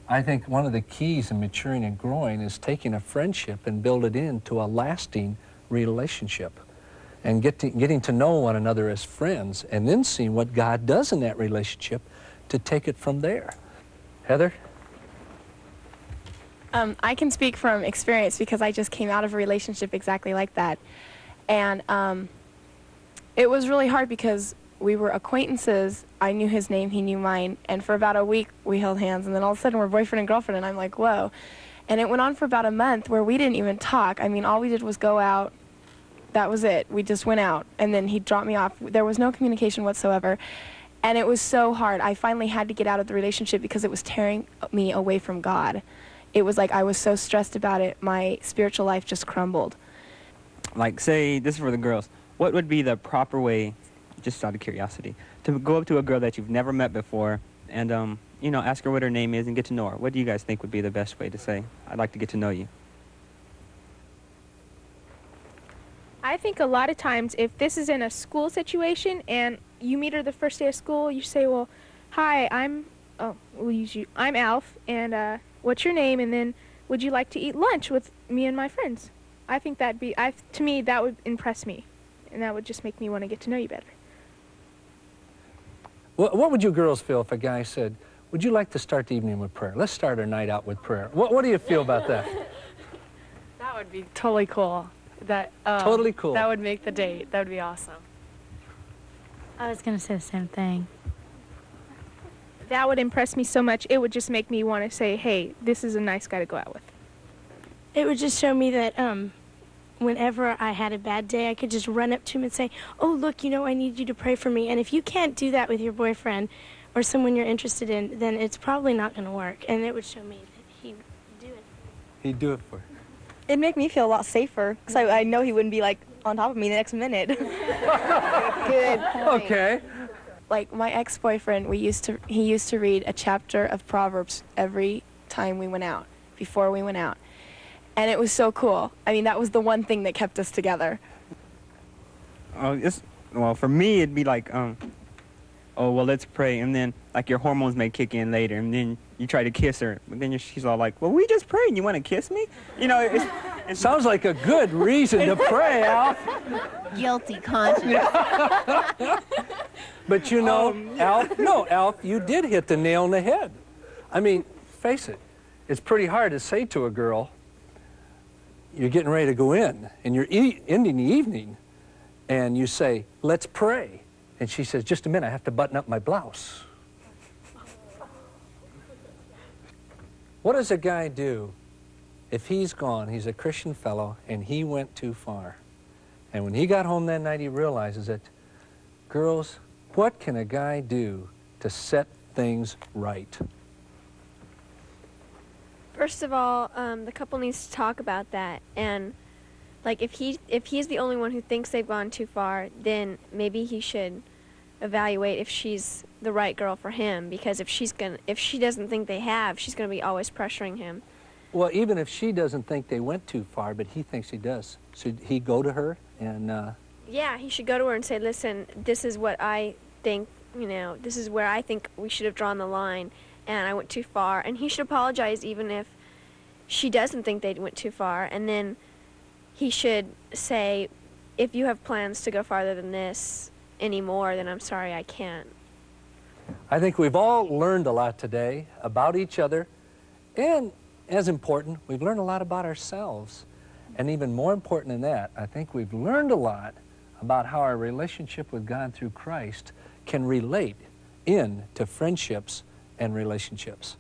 I think one of the keys in maturing and growing is taking a friendship and build it into a lasting relationship, and getting to know one another as friends, and then seeing what God does in that relationship to take it from there. Heather? I can speak from experience because I just came out of a relationship exactly like that. And it was really hard because we were acquaintances. I knew his name, he knew mine, and for about a week we held hands, and then all of a sudden we're boyfriend and girlfriend, and I'm like, whoa. And it went on for about a month where we didn't even talk. I mean, all we did was go out. That was it. We just went out, and then he dropped me off. There was no communication whatsoever, and it was so hard. I finally had to get out of the relationship because it was tearing me away from God. It was like I was so stressed about it, my spiritual life just crumbled. Like, say, this is for the girls, what would be the proper way, just out of curiosity, to go up to a girl that you've never met before and, you know, ask her what her name is and get to know her? What do you guys think would be the best way to say, I'd like to get to know you? I think a lot of times if this is in a school situation and you meet her the first day of school, you say, well, hi, we'll use you. I'm Alf, and what's your name? And then, would you like to eat lunch with me and my friends? I think to me, that would impress me, and that would just make me want to get to know you better. What would you girls feel if a guy said, would you like to start the evening with prayer? Let's start our night out with prayer. What do you feel about that? That would be totally cool. Totally cool. That would make the date. That would be awesome. I was going to say the same thing. That would impress me so much, it would just make me want to say, hey, this is a nice guy to go out with. It would just show me that whenever I had a bad day, I could just run up to him and say, oh, look, you know, I need you to pray for me. And if you can't do that with your boyfriend or someone you're interested in, then it's probably not going to work. And it would show me that he'd do it. He'd do it for you. It'd make me feel a lot safer, because I know he wouldn't be, like, on top of me the next minute. Good point. Okay. Like my ex-boyfriend, he used to read a chapter of Proverbs every time we went out, before we went out. And it was so cool. I mean, that was the one thing that kept us together. Well, for me, it'd be like, oh, well, let's pray. And then, like, your hormones may kick in later, and then you try to kiss her. But then she's all like, well, we just prayed, and you want to kiss me? You know, it sounds like a good reason to pray, Alf. Guilty conscience. But you know, Alf, you did hit the nail on the head. I mean, face it, it's pretty hard to say to a girl, you're getting ready to go in, and you're ending the evening, and you say, let's pray. And she says, just a minute, I have to button up my blouse. What does a guy do if he's gone, he's a Christian fellow, and he went too far? And when he got home that night, he realizes that, girls, what can a guy do to set things right? First of all, the couple needs to talk about that, and like if he's the only one who thinks they've gone too far, then maybe he should evaluate if she's the right girl for him, because if she doesn't think they have, she's going to be always pressuring him. Well, even if she doesn't think they went too far, but he thinks he does, should he go to her and Yeah, he should go to her and say, listen, this is what I think, you know, this is where I think we should have drawn the line, and I went too far. And he should apologize even if she doesn't think they went too far. And then he should say, if you have plans to go farther than this anymore, then I'm sorry, I can't. I think we've all learned a lot today about each other, and as important, we've learned a lot about ourselves. And even more important than that, I think we've learned a lot about how our relationship with God through Christ can relate into friendships and relationships.